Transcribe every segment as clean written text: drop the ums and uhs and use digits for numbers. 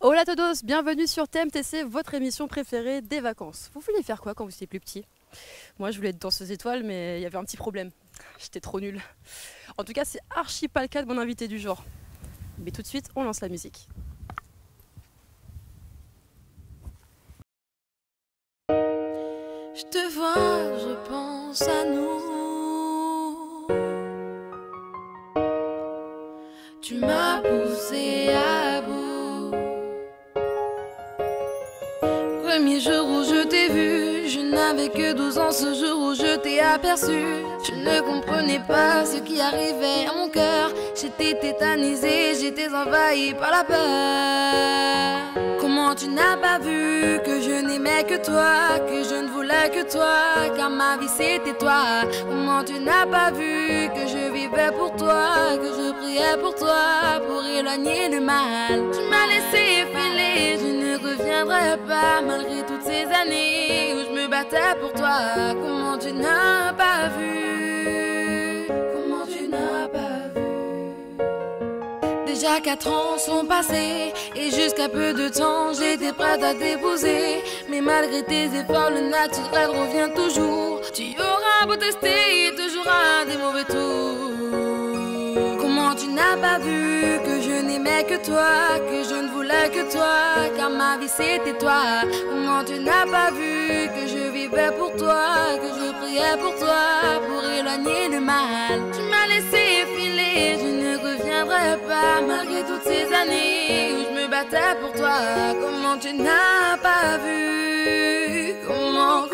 Hola a todos, bienvenue sur TMTC, votre émission préférée des vacances. Vous vouliez faire quoi quand vous étiez plus petit? Moi je voulais être danseuse étoile, mais il y avait un petit problème. J'étais trop nulle. En tout cas, c'est archi pas le cas de mon invité du jour. Mais tout de suite, on lance la musique. Je te vois, je pense à nous. Tu m'as poussé à bout. Premier jour où je t'ai vu, je n'avais que 12 ans. Ce jour où je t'ai aperçu, je ne comprenais pas ce qui arrivait à mon cœur. J'étais tétanisée, j'étais envahie par la peur. Comment tu n'as pas vu que je n'aimais que toi, que je ne voulais que toi, car ma vie c'était toi. Comment tu n'as pas vu que je vivais pour toi, que je priais pour toi, pour éloigner le mal. Tu m'as laissé filer, je ne reviendrai pas, malgré toutes ces années où je me battais pour toi. Comment tu n'as pas vu, comment tu n'as pas vu. Déjà 4 ans sont passés et jusqu'à peu de temps j'étais prête à t'épouser. Mais malgré tes efforts, le naturel revient toujours. Tu auras beau tester, toujours un des mauvais tours. Comment tu n'as pas vu que je n'aimais que toi, que je ne voulais que toi, car ma vie c'était toi. Comment tu n'as pas vu que je vivais pour toi, que je priais pour toi, pour éloigner le mal. Tu m'as laissé filer, je ne reviendrai pas, malgré toutes ces années où je me battais pour toi. Comment tu n'as pas vu, comment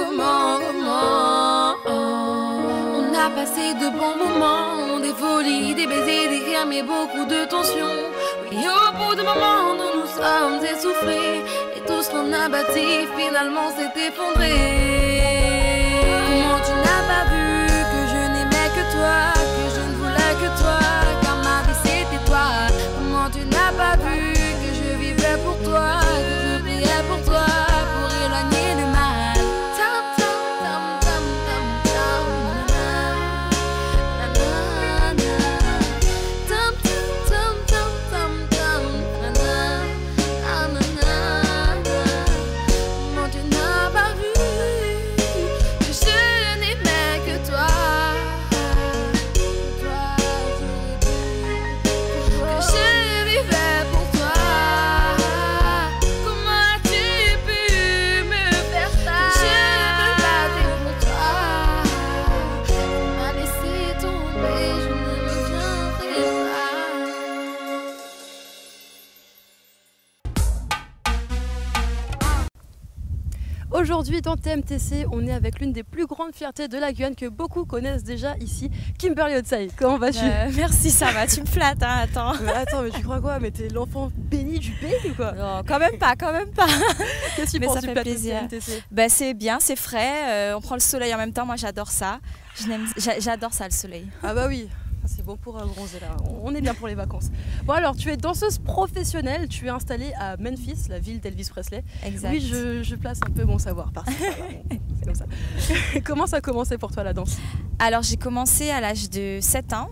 on a passé de bons moments, des folies, des baisers, des rires, mais beaucoup de tensions. Oui, au bout de moments, nous nous sommes essoufflés, et tout ce qu'on a bâti finalement s'est effondré. Comment tu n'as pas vu que je n'aimais que toi, que je ne voulais que toi, car ma vie c'était toi. Comment tu n'as pas vu que je vivais pour toi, que je priais pour toi, pour éloigner le mal. Aujourd'hui dans TMTC, on est avec l'une des plus grandes fiertés de la Guyane que beaucoup connaissent déjà ici, Kimberly Otsai. Comment vas-tu? Merci, ça va, tu me flattes, hein, attends. Mais attends, mais tu crois quoi? Mais t'es l'enfant béni du pays ou quoi? Non, quand même pas. Qu'est-ce que tu mais penses ça du fait plateau plaisir. TMTC? Bah, c'est bien, c'est frais, on prend le soleil en même temps, moi j'adore ça. J'adore ça, le soleil. Ah bah oui, c'est bon pour bronzer là, on est bien pour les vacances. Bon alors, tu es danseuse professionnelle, tu es installée à Memphis, la ville d'Elvis Presley. Exact. Oui, je place un peu mon savoir par-ci, par-là, c'est comme ça. Comment ça a commencé pour toi la danse? Alors j'ai commencé à l'âge de 7 ans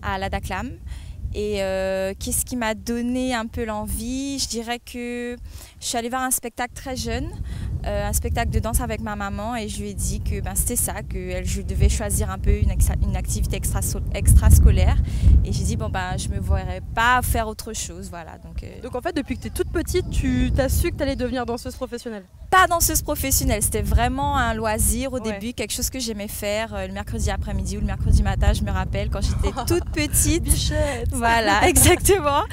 à la Daclam. Et qu'est-ce qui m'a donné un peu l'envie? Je dirais que je suis allée voir un spectacle très jeune, un spectacle de danse avec ma maman, et je lui ai dit que c'était ça, que je devais choisir un peu une activité extrascolaire. Et j'ai dit je me verrais pas faire autre chose, voilà. Donc en fait, depuis que tu es toute petite, tu as su que tu allais devenir danseuse professionnelle? Pas danseuse professionnelle, c'était vraiment un loisir au début, quelque chose que j'aimais faire le mercredi après-midi ou le mercredi matin, je me rappelle, quand j'étais toute petite. Bichette. Voilà, exactement.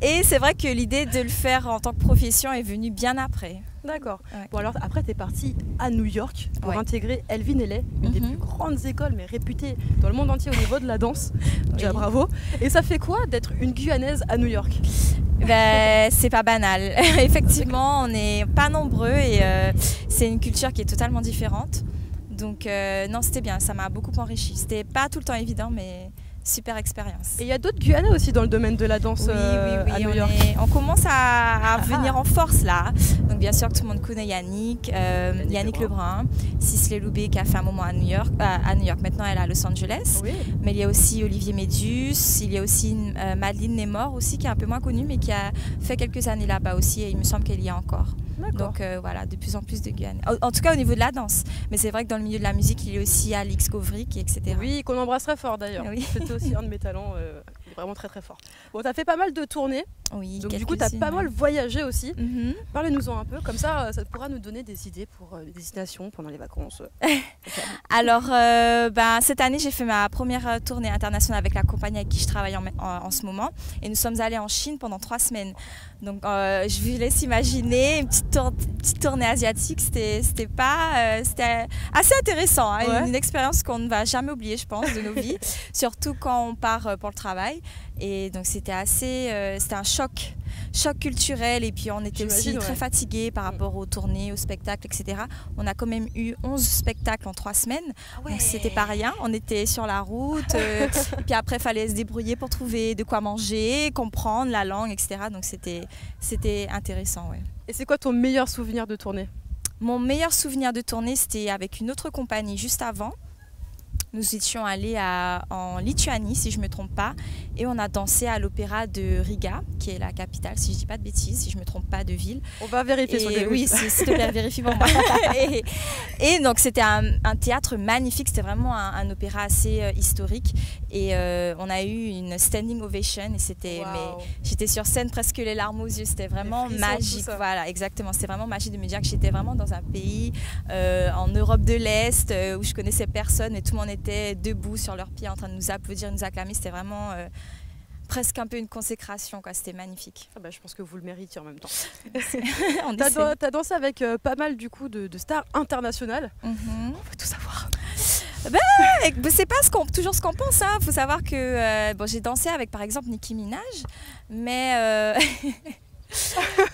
Et c'est vrai que l'idée de le faire en tant que profession est venue bien après. D'accord. Ouais. Bon alors après tu es partie à New York pour intégrer Elvin Ailey, une des plus grandes écoles mais réputées dans le monde entier au niveau de la danse. Déjà bravo. Et ça fait quoi d'être une Guyanaise à New York? C'est pas banal. Effectivement, on n'est pas nombreux et c'est une culture qui est totalement différente. Donc non, c'était bien, ça m'a beaucoup enrichi. C'était pas tout le temps évident, mais super expérience. Et il y a d'autres Guyanais aussi dans le domaine de la danse à New York. On commence à venir en force là. Donc bien sûr que tout le monde connaît Yannick Lebrun, Sisley Loubet qui a fait un moment à New York. Maintenant elle est à Los Angeles. Oui. Mais il y a aussi Olivier Médus, il y a aussi Madeleine Nemor aussi qui est un peu moins connue mais qui a fait quelques années là-bas aussi et il me semble qu'elle y est encore. Donc voilà, de plus en plus de Guyanais. En tout cas au niveau de la danse. Mais c'est vrai que dans le milieu de la musique, il y a aussi Alix Kovrik, etc. Oui, qu'on embrasse très fort d'ailleurs. Oui. C'était aussi un de mes talents, vraiment très très fort. Bon, tu as fait pas mal de tournées. Oui, donc du coup, tu as pas mal voyagé aussi. Parlez-nous-en un peu, comme ça pourra nous donner des idées pour des destinations pendant les vacances. Alors, cette année, j'ai fait ma première tournée internationale avec la compagnie avec qui je travaille en ce moment. Et nous sommes allés en Chine pendant 3 semaines. Donc, je vous laisse imaginer une petite tournée asiatique. C'était assez intéressant. Hein, ouais. Une expérience qu'on ne va jamais oublier, je pense, de nos vies. Surtout quand on part pour le travail. Et donc, c'était un choc culturel. Et puis, on était aussi très fatigués par rapport aux tournées, aux spectacles, etc. On a quand même eu 11 spectacles en 3 semaines. Ouais. Donc, c'était pas rien. On était sur la route. Et puis après, il fallait se débrouiller pour trouver de quoi manger, comprendre la langue, etc. Donc, c'était intéressant. Ouais. Et c'est quoi ton meilleur souvenir de tournée? Mon meilleur souvenir de tournée, c'était avec une autre compagnie juste avant. Nous étions allés en Lituanie, si je ne me trompe pas, et on a dansé à l'opéra de Riga, qui est la capitale, si je ne dis pas de bêtises, si je ne me trompe pas de ville. On va vérifier sur le Oui, s'il te plaît, vérifie pour moi. et donc, c'était un théâtre magnifique, c'était vraiment un opéra assez historique. Et on a eu une standing ovation, et c'était, j'étais sur scène presque les larmes aux yeux, c'était vraiment magique. Voilà, exactement, c'était vraiment magique de me dire que j'étais vraiment dans un pays en Europe de l'Est, où je connaissais personne, et tout le monde était debout sur leurs pieds en train de nous applaudir, nous acclamer. C'était vraiment presque un peu une consécration, quoi. C'était magnifique. Ah bah, je pense que vous le méritez en même temps. T'as dansé avec pas mal du coup de stars internationales. On veut tout savoir. C'est pas toujours ce qu'on pense. Il faut savoir que j'ai dansé avec par exemple Nicki Minaj, mais...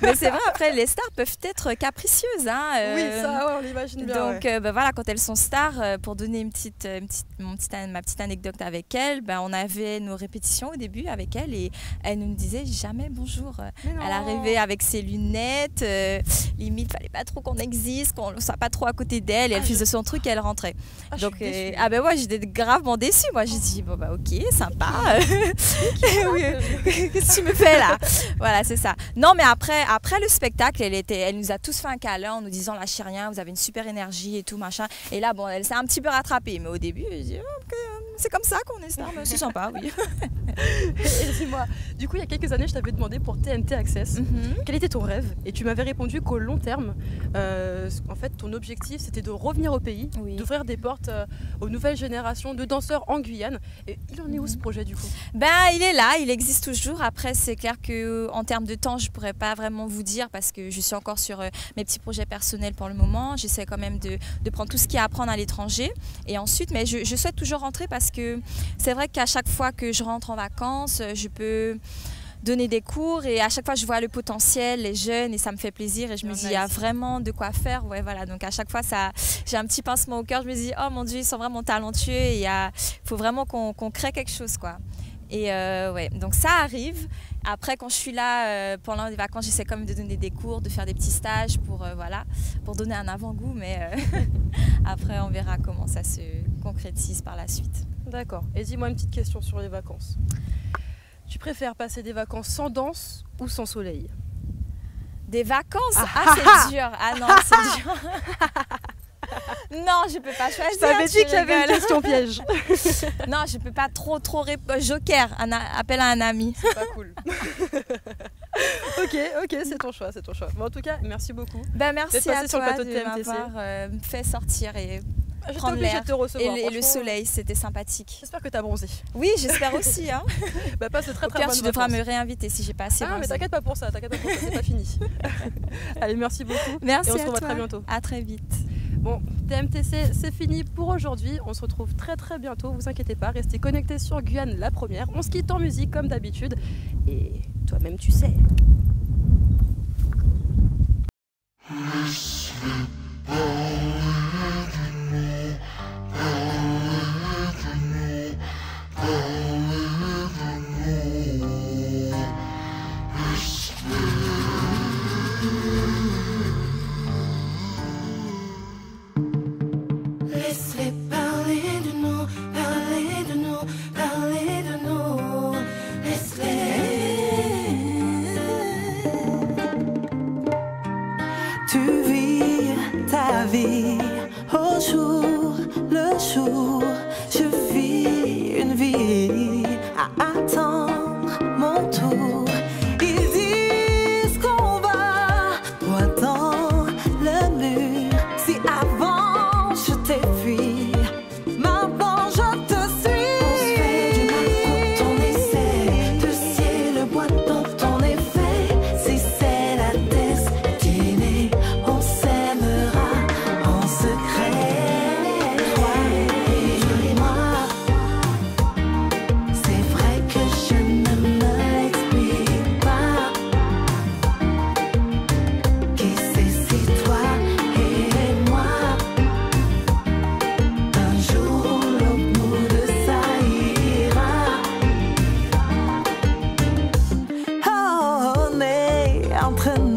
Mais c'est vrai, après les stars peuvent être capricieuses. Oui, ça, on l'imagine bien. Donc voilà, quand elles sont stars, pour donner ma petite anecdote avec elles, on avait nos répétitions au début avec elle et elle ne nous disait jamais bonjour. Elle arrivait avec ses lunettes, limite, fallait pas trop qu'on existe, qu'on ne soit pas trop à côté d'elle, et elle faisait son truc et elle rentrait. Donc j'étais gravement déçue. Moi, j'ai dit ok, sympa. Qu'est-ce que tu me fais là? Voilà, c'est ça. Non, mais après le spectacle, elle nous a tous fait un câlin en nous disant lâchez rien, vous avez une super énergie et tout machin. Et là, elle s'est un petit peu rattrapée, mais au début, je dis c'est comme ça qu'on est star, mais c'est sympa, oui. Et dis-moi, du coup, il y a quelques années, je t'avais demandé pour TNT Access, quel était ton rêve? Et tu m'avais répondu qu'au long terme, en fait, ton objectif, c'était de revenir au pays, d'ouvrir des portes aux nouvelles générations de danseurs en Guyane. Et il en est où ce projet, du coup? Il est là, il existe toujours. Après, c'est clair qu'en termes de temps, je ne pourrais pas vraiment vous dire parce que je suis encore sur mes petits projets personnels pour le moment. J'essaie quand même de prendre tout ce qu'il y a à apprendre à l'étranger. Et ensuite, mais je souhaite toujours rentrer parce que c'est vrai qu'à chaque fois que je rentre en vacances, je peux donner des cours et à chaque fois je vois le potentiel, les jeunes, et ça me fait plaisir et je me dis il y a vraiment de quoi faire. Ouais, voilà. Donc à chaque fois j'ai un petit pincement au cœur, je me dis oh mon Dieu, ils sont vraiment talentueux et il faut vraiment qu'on crée quelque chose, quoi. Et donc ça arrive. Après, quand je suis là pendant les vacances, j'essaie quand même de donner des cours, de faire des petits stages pour donner un avant-goût, mais après on verra comment ça se concrétise par la suite. D'accord. Et dis-moi une petite question sur les vacances. Tu préfères passer des vacances sans danse ou sans soleil? Des vacances? C'est dur. Ah non, c'est dur. Non, je peux pas choisir. Ça avait dit qu'il y avait une question piège. Non, je peux pas trop joker, appel à un ami. C'est pas cool. Ok, c'est ton choix. Bon, en tout cas, merci beaucoup. Merci à toi de m'avoir fait sortir et prendre l'air et le soleil, c'était sympathique. J'espère que tu as bronzé. Oui, j'espère aussi. Passe de très bonnes vacances. Tu devras me réinviter si j'ai pas assez bronzé. Mais t'inquiète pas pour ça, c'est pas fini. Allez, merci beaucoup. Merci et on se revoit très bientôt. À très vite. Bon, TMTC, c'est fini pour aujourd'hui. On se retrouve très bientôt, vous inquiétez pas. Restez connectés sur Guyane la première. On se quitte en musique comme d'habitude. Et toi-même, tu sais. Oh vie au jour le jour. Je vis une vie à attendre mon tour. Ils disent qu'on va droit dans le mur. Si avant je t'ai fui, maintenant je te suis. On se fait du mal quand on essaie de scier le bois dont on est fait. Si c'est la destinée, on s'aimera en secret. Toi et moi, c'est vrai que je ne me l'explique pas. Qui sait si toi et moi, un jour l'autre nous deux ça ira. Oh, on est entre nous.